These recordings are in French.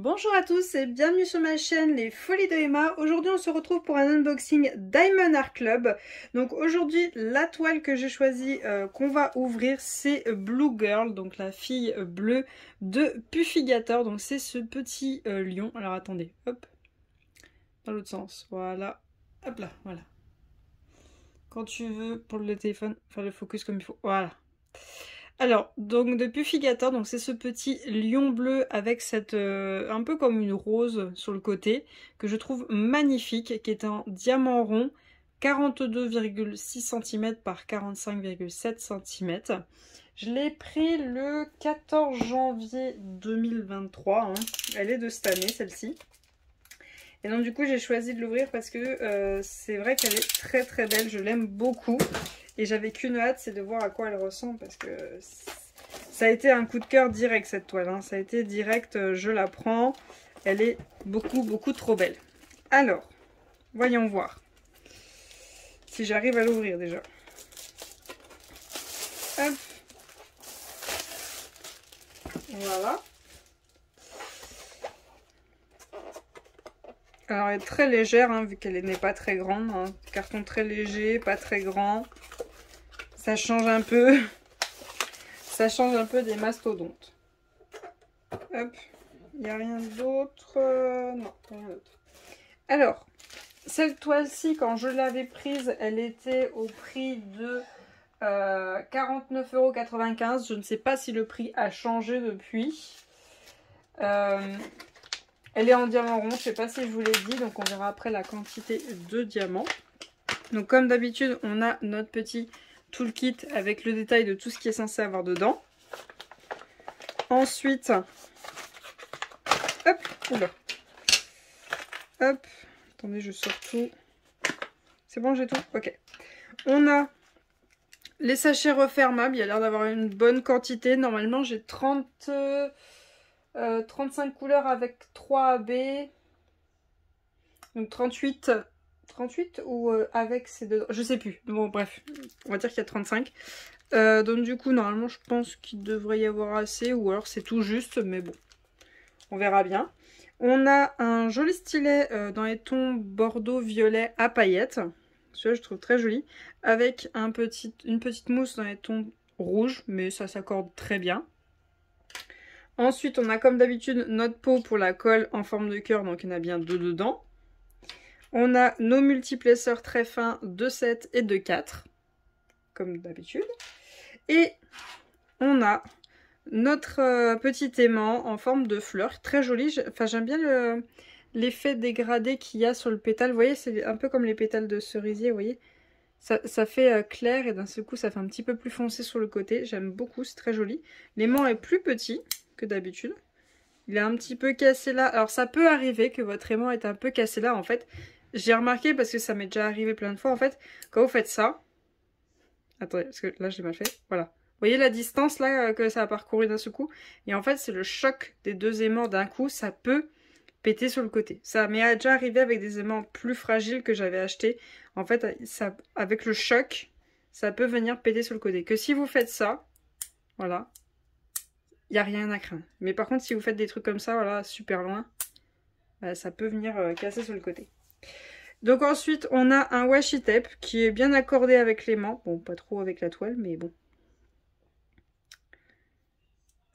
Bonjour à tous et bienvenue sur ma chaîne Les Folies de Emma. Aujourd'hui on se retrouve pour un unboxing Diamond Art Club. Donc aujourd'hui la toile que j'ai choisie qu'on va ouvrir c'est Blue Girl, donc la fille bleue de Puffigator. Donc c'est ce petit lion. Alors attendez, hop, dans l'autre sens, voilà, hop là, voilà. Quand tu veux pour le téléphone, faire le focus comme il faut, voilà. Alors, donc de Puffigator, donc c'est ce petit lion bleu avec cette un peu comme une rose sur le côté, que je trouve magnifique, qui est un diamant rond, 42,6 cm par 45,7 cm. Je l'ai pris le 14 janvier 2023, hein. Elle est de cette année, celle-ci. Et donc du coup, j'ai choisi de l'ouvrir parce que c'est vrai qu'elle est très très belle, je l'aime beaucoup. Et j'avais qu'une hâte, c'est de voir à quoi elle ressemble parce que ça a été un coup de cœur direct cette toile, hein. Ça a été direct, je la prends. Elle est beaucoup trop belle. Alors, voyons voir si j'arrive à l'ouvrir déjà. Hop. Voilà. Alors elle est très légère, hein, vu qu'elle n'est pas très grande. Hein. Carton très léger, pas très grand. Ça change un peu. Ça change un peu des mastodontes. Hop, il n'y a rien d'autre. Non, rien d'autre. Alors, cette toile-ci, quand je l'avais prise, elle était au prix de 49,95 €. Je ne sais pas si le prix a changé depuis. Elle est en diamant rond, je ne sais pas si je vous l'ai dit, donc on verra après la quantité de diamants. Donc comme d'habitude, on a notre petit toolkit avec le détail de tout ce qui est censé avoir dedans. Ensuite, hop, oula, hop, attendez, je sors tout. C'est bon, j'ai tout? Ok. On a les sachets refermables, il y a l'air d'avoir une bonne quantité. Normalement, j'ai 35 couleurs avec 3 AB. Donc 38 ou avec ces deux, je sais plus. Bon bref, on va dire qu'il y a 35. Donc du coup normalement je pense qu'il devrait y avoir assez, ou alors c'est tout juste, mais bon, on verra bien. On a un joli stylet dans les tons bordeaux violet à paillettes. Celui-là je trouve très joli, avec une petite mousse dans les tons rouges, mais ça s'accorde très bien. Ensuite on a comme d'habitude notre pot pour la colle en forme de cœur, donc il y en a bien deux dedans. On a nos multiplesseurs très fins de 7 et de 4, comme d'habitude. Et on a notre petit aimant en forme de fleur, très joli. Enfin, j'aime bien l'effet dégradé qu'il y a sur le pétale. Vous voyez, c'est un peu comme les pétales de cerisier, vous voyez. Ça fait clair et d'un seul coup, ça fait un petit peu plus foncé sur le côté. J'aime beaucoup, c'est très joli. L'aimant est plus petit que d'habitude. Il est un petit peu cassé là. Alors, ça peut arriver que votre aimant est un peu cassé là, en fait. J'ai remarqué, parce que ça m'est déjà arrivé plein de fois, en fait, quand vous faites ça... Attendez, parce que là, j'ai mal fait. Voilà. Vous voyez la distance, là, que ça a parcouru d'un seul coup? Et en fait, c'est le choc des deux aimants d'un coup. Ça peut péter sur le côté. Ça m'est déjà arrivé avec des aimants plus fragiles que j'avais achetés. En fait, ça, avec le choc, ça peut venir péter sur le côté. Que si vous faites ça, voilà, il n'y a rien à craindre. Mais par contre, si vous faites des trucs comme ça, voilà, super loin, bah, ça peut venir casser sur le côté. Donc ensuite, on a un washi tape qui est bien accordé avec l'aimant. Bon, pas trop avec la toile, mais bon.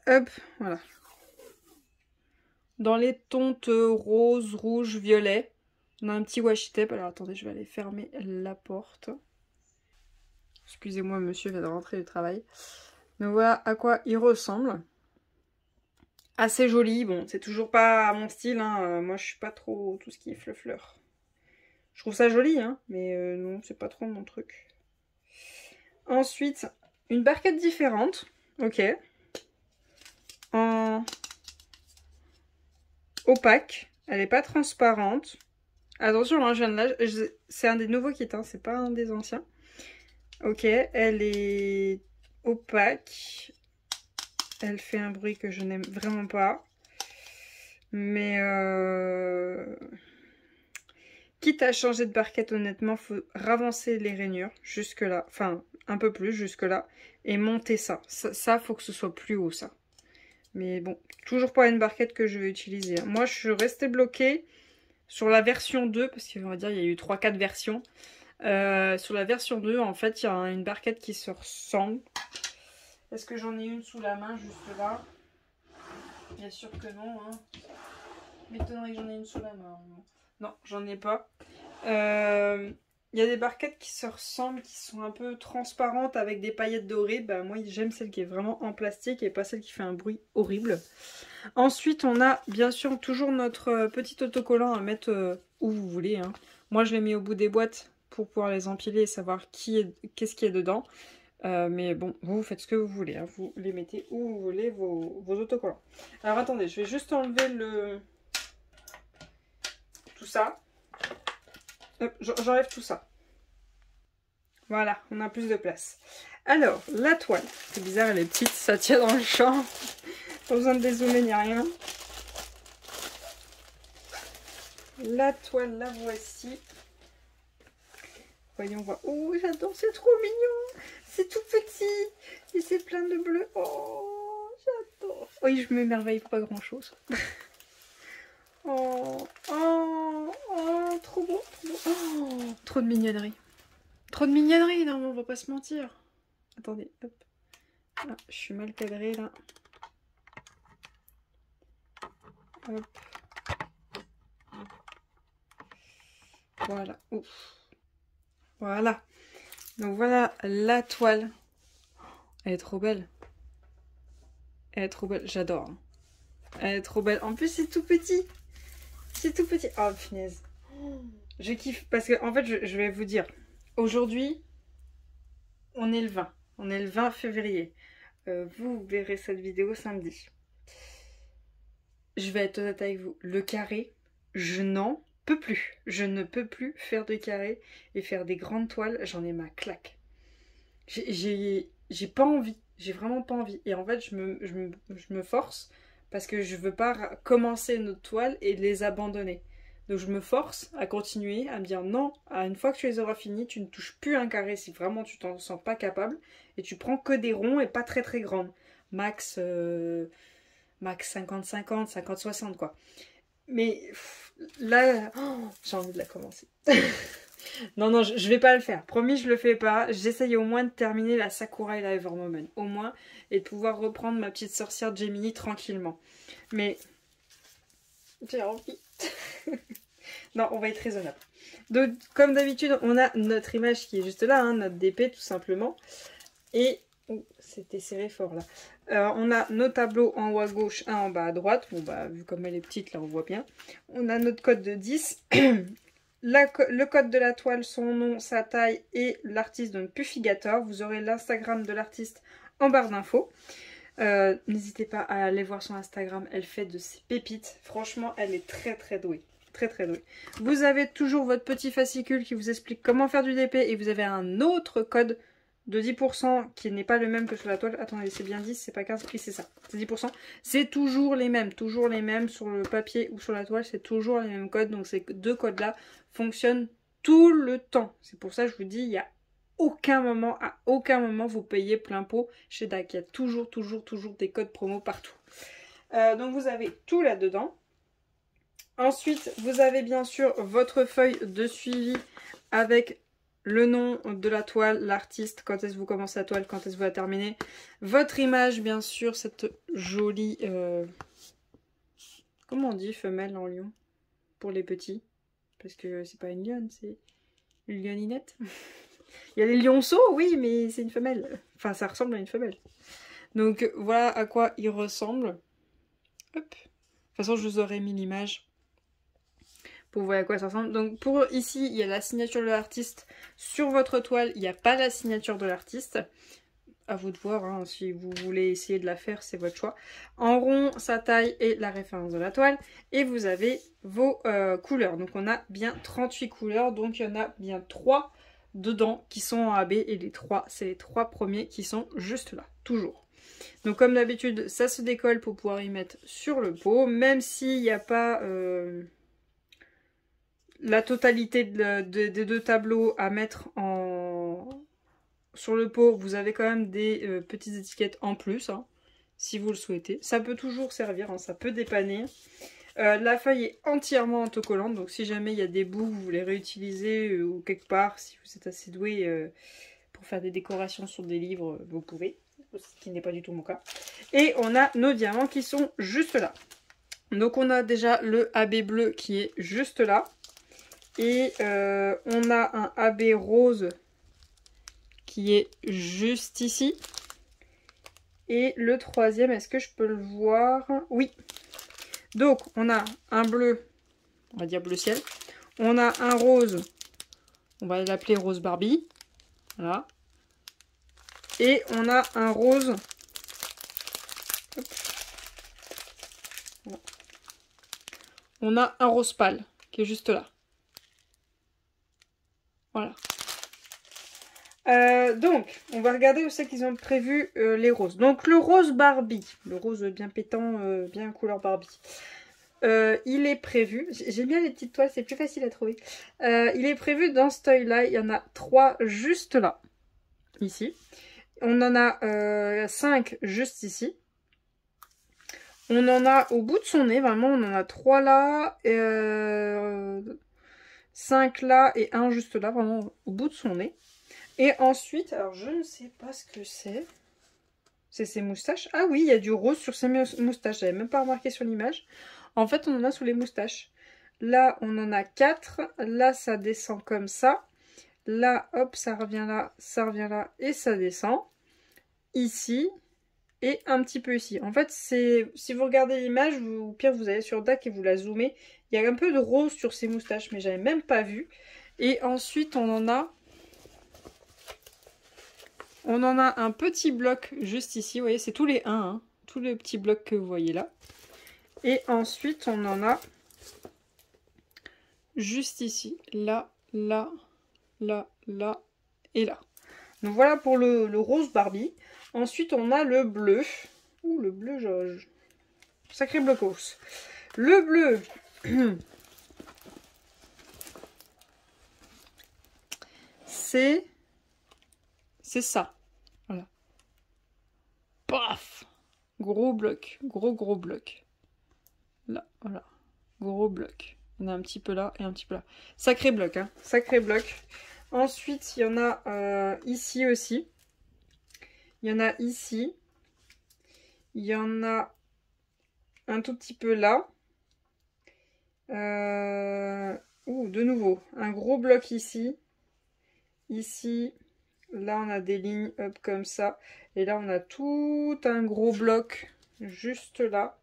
Hop, voilà. Dans les tons rose, rouge, violet, on a un petit washi tape. Alors attendez, je vais aller fermer la porte. Excusez-moi, monsieur vient de rentrer du travail. Donc voilà à quoi il ressemble. Assez joli. Bon, c'est toujours pas mon style, hein. Moi, je suis pas trop tout ce qui est fleur. Je trouve ça joli, hein, mais non, c'est pas trop mon truc. Ensuite, une barquette différente. Ok. En opaque. Elle n'est pas transparente. Attention, hein, je viens de là. C'est un des nouveaux kits, hein, c'est pas un des anciens. Ok, elle est opaque. Elle fait un bruit que je n'aime vraiment pas. Mais quitte à changer de barquette, honnêtement, faut ravancer les rainures jusque là. Enfin, un peu plus jusque là. Et monter ça. Ça, faut que ce soit plus haut, ça. Mais bon, toujours pas une barquette que je vais utiliser. Moi, je suis restée bloquée sur la version 2, parce qu'on va dire il y a eu 3-4 versions. Sur la version 2, en fait, il y a une barquette qui se ressemble. Est-ce que j'en ai une sous la main, juste là? Bien sûr que non. Hein. M'étonnerait que j'en ai une sous la main. Non, j'en ai pas. Il y a des barquettes qui se ressemblent, qui sont un peu transparentes avec des paillettes dorées. Bah, moi, j'aime celle qui est vraiment en plastique et pas celle qui fait un bruit horrible. Ensuite, on a bien sûr toujours notre petit autocollant à mettre où vous voulez. Hein. Moi, je l'ai mis au bout des boîtes pour pouvoir les empiler et savoir qu'est-ce qui est dedans. Mais bon, vous faites ce que vous voulez. Hein. Vous les mettez où vous voulez, vos autocollants. Alors, attendez, je vais juste enlever tout ça. J'enlève tout ça. Voilà, on a plus de place. Alors, la toile. C'est bizarre, elle est petite, ça tient dans le champ. Pas besoin de dézoomer ni rien. La toile, la voici. Voyons voir. Oh, j'adore, c'est trop mignon. C'est tout petit. Et c'est plein de bleu. Oh, j'adore. Oui, je m'émerveille pour pas grand chose. Oh, oh, oh, trop beau, trop beau. Oh, trop de mignonnerie. Trop de mignonnerie, non, on va pas se mentir. Attendez, hop. Ah, je suis mal cadrée, là. Hop. Voilà. Ouf. Voilà. Donc voilà la toile. Elle est trop belle. Elle est trop belle. J'adore. Hein. Elle est trop belle. En plus, c'est tout petit. C'est tout petit. Oh, punaise. Je kiffe. Parce que, en fait, je vais vous dire. Aujourd'hui, on est le 20. On est le 20 février. Vous verrez cette vidéo samedi. Je vais être honnête avec vous. Le carré, je n'en peux plus. Je ne peux plus faire de carré et faire des grandes toiles. J'en ai ma claque. J'ai pas envie. J'ai vraiment pas envie. Et en fait, je me force parce que je veux pas commencer une autre toile et les abandonner. Donc je me force à continuer, à me dire non, une fois que tu les auras finis, tu ne touches plus un carré si vraiment tu t'en sens pas capable. Et tu prends que des ronds et pas très très grandes. Max 50-50, 50-60 quoi. Mais là, oh, j'ai envie de la commencer. Non, non, je vais pas le faire. Promis, je le fais pas. J'essaye au moins de terminer la Sakura et la Evermomen. Au moins. Et de pouvoir reprendre ma petite sorcière Gemini tranquillement. Mais j'ai envie. Non, on va être raisonnable. Donc, comme d'habitude, on a notre image qui est juste là, hein, notre DP tout simplement. Et... oh, c'était serré fort là. On a nos tableaux en haut à gauche, un en bas à droite. Bon bah vu comme elle est petite là on voit bien. On a notre code de 10. Le code de la toile, son nom, sa taille et l'artiste, donc Puffigator. Vous aurez l'Instagram de l'artiste en barre d'infos. N'hésitez pas à aller voir son Instagram, elle fait de ses pépites. Franchement, elle est très très douée. Très très douée. Vous avez toujours votre petit fascicule qui vous explique comment faire du DP et vous avez un autre code de 10% qui n'est pas le même que sur la toile. Attendez, c'est bien 10, c'est pas 15, oui c'est ça, c'est 10%. C'est toujours les mêmes sur le papier ou sur la toile, c'est toujours les mêmes codes. Donc ces deux codes-là fonctionnent tout le temps. C'est pour ça que je vous dis, il y a à aucun moment vous payez plein pot chez DAC. Il y a toujours des codes promo partout. Donc vous avez tout là-dedans. Ensuite, vous avez bien sûr votre feuille de suivi avec le nom de la toile, l'artiste, quand est-ce que vous commencez la toile, quand est-ce que vous la terminez. Votre image, bien sûr, cette jolie... comment on dit femelle en lion pour les petits? Parce que c'est pas une lionne, c'est une lioninette. Il y a les lionceaux, oui, mais c'est une femelle. Enfin, ça ressemble à une femelle. Donc, voilà à quoi il ressemble. Hop. De toute façon, je vous aurais mis l'image pour voir à quoi ça ressemble. Donc, pour ici, il y a la signature de l'artiste. Sur votre toile, il n'y a pas la signature de l'artiste. À vous de voir, hein, si vous voulez essayer de la faire, c'est votre choix. En rond, sa taille et la référence de la toile. Et vous avez vos couleurs. Donc, on a bien 38 couleurs. Donc, il y en a bien 3 dedans qui sont en AB. Et les 3, c'est les 3 premiers qui sont juste là, toujours. Donc, comme d'habitude, ça se décolle pour pouvoir y mettre sur le pot. Même s'il n'y a pas... la totalité des deux tableaux à mettre sur le pot, vous avez quand même des petites étiquettes en plus. Hein. si vous le souhaitez. Ça peut toujours servir, hein, ça peut dépanner. La feuille est entièrement autocollante, donc si jamais il y a des bouts que vous voulez réutiliser ou quelque part, si vous êtes assez doué pour faire des décorations sur des livres, vous pouvez, ce qui n'est pas du tout mon cas. Et on a nos diamants qui sont juste là. Donc on a déjà le AB bleu qui est juste là. Et on a un AB rose qui est juste ici. Et le troisième, est-ce que je peux le voir? Oui. Donc, on a un bleu, on va dire bleu ciel. On a un rose, on va l'appeler rose Barbie. Voilà. Et on a un rose. Hop. Voilà. On a un rose pâle qui est juste là. Voilà. Donc, on va regarder où c'est qu'ils ont prévu les roses. Donc, le rose Barbie, le rose bien pétant, bien couleur Barbie. Il est prévu, j'aime bien les petites toiles, c'est plus facile à trouver. Il est prévu dans ce toile-là, il y en a 3 juste là, ici. On en a 5 juste ici. On en a au bout de son nez, vraiment, on en a 3 là, 5 là et 1 juste là, vraiment au bout de son nez. Et ensuite, alors je ne sais pas ce que c'est. C'est ses moustaches. Ah oui, il y a du rose sur ses moustaches. J'avais même pas remarqué sur l'image. En fait, on en a sous les moustaches. Là, on en a 4. Là, ça descend comme ça. Là, hop, ça revient là et ça descend. Ici et un petit peu ici. En fait, si vous regardez l'image, au pire, vous allez sur DAC et vous la zoomez. Il y a un peu de rose sur ses moustaches, mais j'avais même pas vu. Et ensuite, on en a un petit bloc juste ici. Vous voyez, c'est tous les 1, hein, tous les petits blocs que vous voyez là. Et ensuite, on en a juste ici, là, là, là, là et là. Donc voilà pour le rose Barbie. Ensuite, on a le bleu. Ouh, le bleu, sacré blocos. Le bleu. C'est ça. Voilà. Paf! Gros bloc. Gros bloc. Là, voilà. Gros bloc. Il y en a un petit peu là et un petit peu là. Sacré bloc, hein. Sacré bloc. Ensuite, il y en a ici aussi. Il y en a ici. Il y en a un tout petit peu là. Ouh, de nouveau. Un gros bloc ici. Ici. Là, on a des lignes hop comme ça. Et là, on a tout un gros bloc juste là.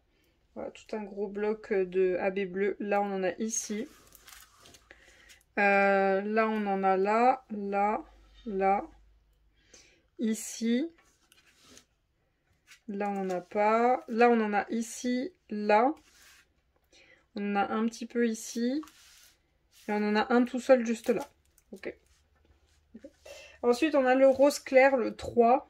Voilà, tout un gros bloc de AB bleu. Là, on en a ici. Là, on en a là, là, là. Ici. Là, on n'en a pas. Là, on en a ici, là. On en a un petit peu ici. Et on en a un tout seul juste là. Ok. Ensuite, on a le rose clair, le 3.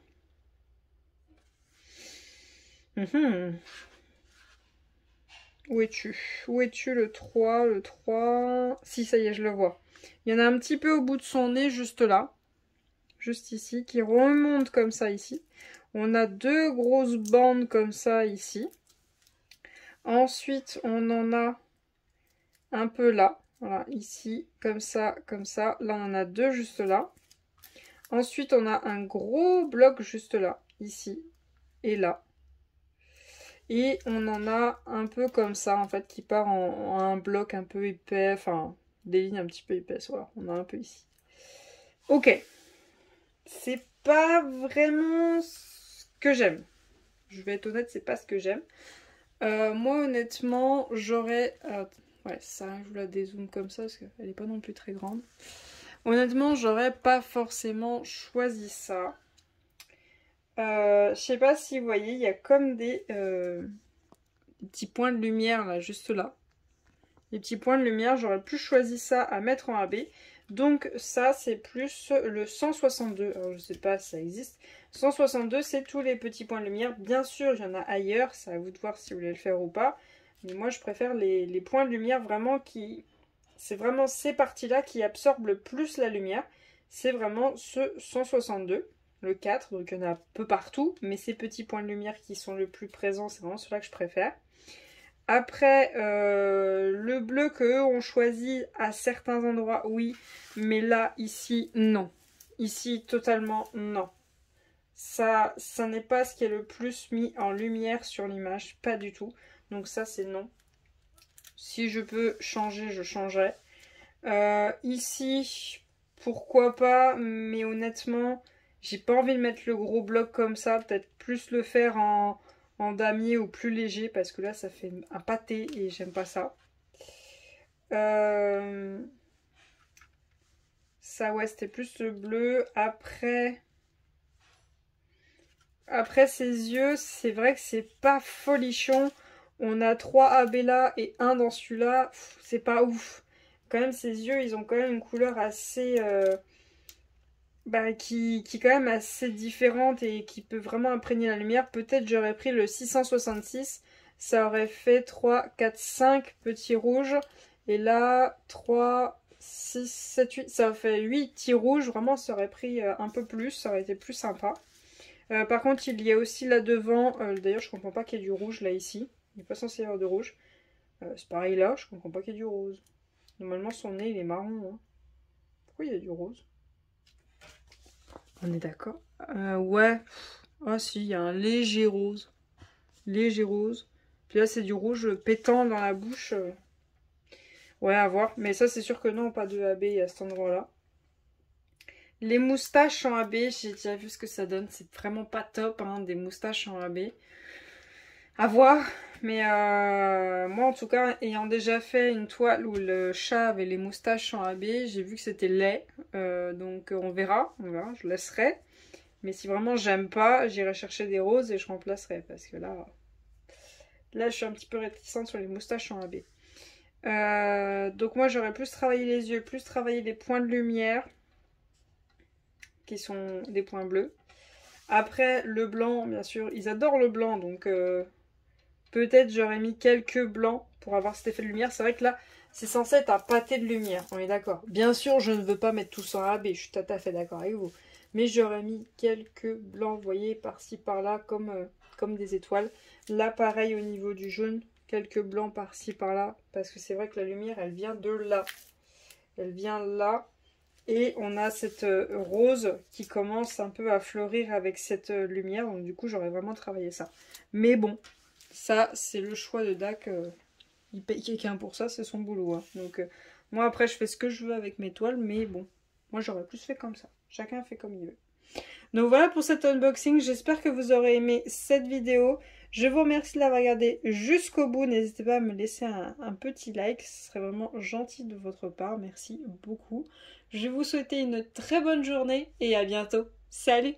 Où es-tu? Où es-tu le 3? Le 3. Si, ça y est, je le vois. Il y en a un petit peu au bout de son nez, juste là. Juste ici, qui remonte comme ça ici. On a 2 grosses bandes comme ça ici. Ensuite, on en a un peu là. Voilà, ici, comme ça, comme ça. Là, on en a 2 juste là. Ensuite, on a un gros bloc juste là, ici et là. Et on en a un peu comme ça, en fait, qui part en un bloc un peu épais, enfin, des lignes un petit peu épaisses. Voilà, on a un peu ici. Ok. C'est pas vraiment ce que j'aime. Je vais être honnête, c'est pas ce que j'aime. Moi, honnêtement, j'aurais... ouais, ça, je vous la dézoome comme ça, parce qu'elle est pas non plus très grande. Honnêtement, j'aurais pas forcément choisi ça. Je sais pas si vous voyez, il y a comme des petits points de lumière là, juste là. Les petits points de lumière, j'aurais plus choisi ça à mettre en AB. Donc ça, c'est plus le 162. Alors je sais pas si ça existe. 162, c'est tous les petits points de lumière. Bien sûr, il y en a ailleurs. C'est à vous de voir si vous voulez le faire ou pas. Mais moi, je préfère les points de lumière vraiment qui... C'est vraiment ces parties-là qui absorbent le plus la lumière. C'est vraiment ce 162. le 4, donc il y en a un peu partout, mais ces petits points de lumière qui sont le plus présents, c'est vraiment ceux-là que je préfère. Après, le bleu qu'eux ont choisi à certains endroits, oui, mais là, ici, non. Ici, totalement, non. Ça n'est pas ce qui est le plus mis en lumière sur l'image, pas du tout. Donc ça, c'est non. Si je peux changer, je changerai. Ici, pourquoi pas, mais honnêtement, j'ai pas envie de mettre le gros bloc comme ça. Peut-être plus le faire en damier ou plus léger, parce que là, ça fait un pâté et j'aime pas ça. Ça, ouais, c'était plus le bleu. Après ses yeux, c'est vrai que c'est pas folichon. On a 3 AB là et 1 dans celui-là. C'est pas ouf. Quand même, ses yeux, ils ont quand même une couleur assez... qui est quand même assez différente et qui peut vraiment imprégner la lumière. Peut-être j'aurais pris le 666. Ça aurait fait 3, 4, 5 petits rouges. Et là, 3, 6, 7, 8. Ça fait 8 petits rouges. Vraiment, ça aurait pris un peu plus. Ça aurait été plus sympa. Par contre, il y a aussi là devant, d'ailleurs je comprends pas qu'il y ait du rouge là ici, il n'est pas censé y avoir de rouge. C'est pareil là, je comprends pas qu'il y ait du rose. Normalement son nez il est marron. Hein. Pourquoi il y a du rose? On est d'accord? Ouais. Ah si, il y a un léger rose. Léger rose. Puis là c'est du rouge pétant dans la bouche. Ouais, à voir. Mais ça c'est sûr que non, pas de AB à cet endroit là. Les moustaches en AB, j'ai déjà vu ce que ça donne. C'est vraiment pas top, hein, des moustaches en AB. À voir. Mais moi, en tout cas, ayant déjà fait une toile où le chat avait les moustaches en AB, j'ai vu que c'était laid. Donc on verra, je laisserai. Mais si vraiment j'aime pas, j'irai chercher des roses et je remplacerai. Parce que là, je suis un petit peu réticente sur les moustaches en AB. Donc moi, j'aurais plus travaillé les yeux, plus travaillé les points de lumière. Qui sont des points bleus. Après, le blanc, bien sûr, ils adorent le blanc, donc peut-être j'aurais mis quelques blancs pour avoir cet effet de lumière. C'est vrai que là, c'est censé être un pâté de lumière, on est d'accord. Bien sûr, je ne veux pas mettre tout ça en AB, je suis tout à fait d'accord avec vous. Mais j'aurais mis quelques blancs, vous voyez, par-ci, par-là, comme des étoiles. Là, pareil, au niveau du jaune, quelques blancs par-ci, par-là, parce que c'est vrai que la lumière, elle vient de là. Elle vient là. Et on a cette rose qui commence un peu à fleurir avec cette lumière. Donc du coup, j'aurais vraiment travaillé ça. Mais bon, ça, c'est le choix de Dak. Il paye quelqu'un pour ça, c'est son boulot. Hein. Donc moi, après, je fais ce que je veux avec mes toiles. Mais bon, moi, j'aurais plus fait comme ça. Chacun fait comme il veut. Donc voilà pour cet unboxing. J'espère que vous aurez aimé cette vidéo. Je vous remercie de l'avoir regardé jusqu'au bout. N'hésitez pas à me laisser un petit like. Ce serait vraiment gentil de votre part. Merci beaucoup. Je vais vous souhaiter une très bonne journée et à bientôt. Salut!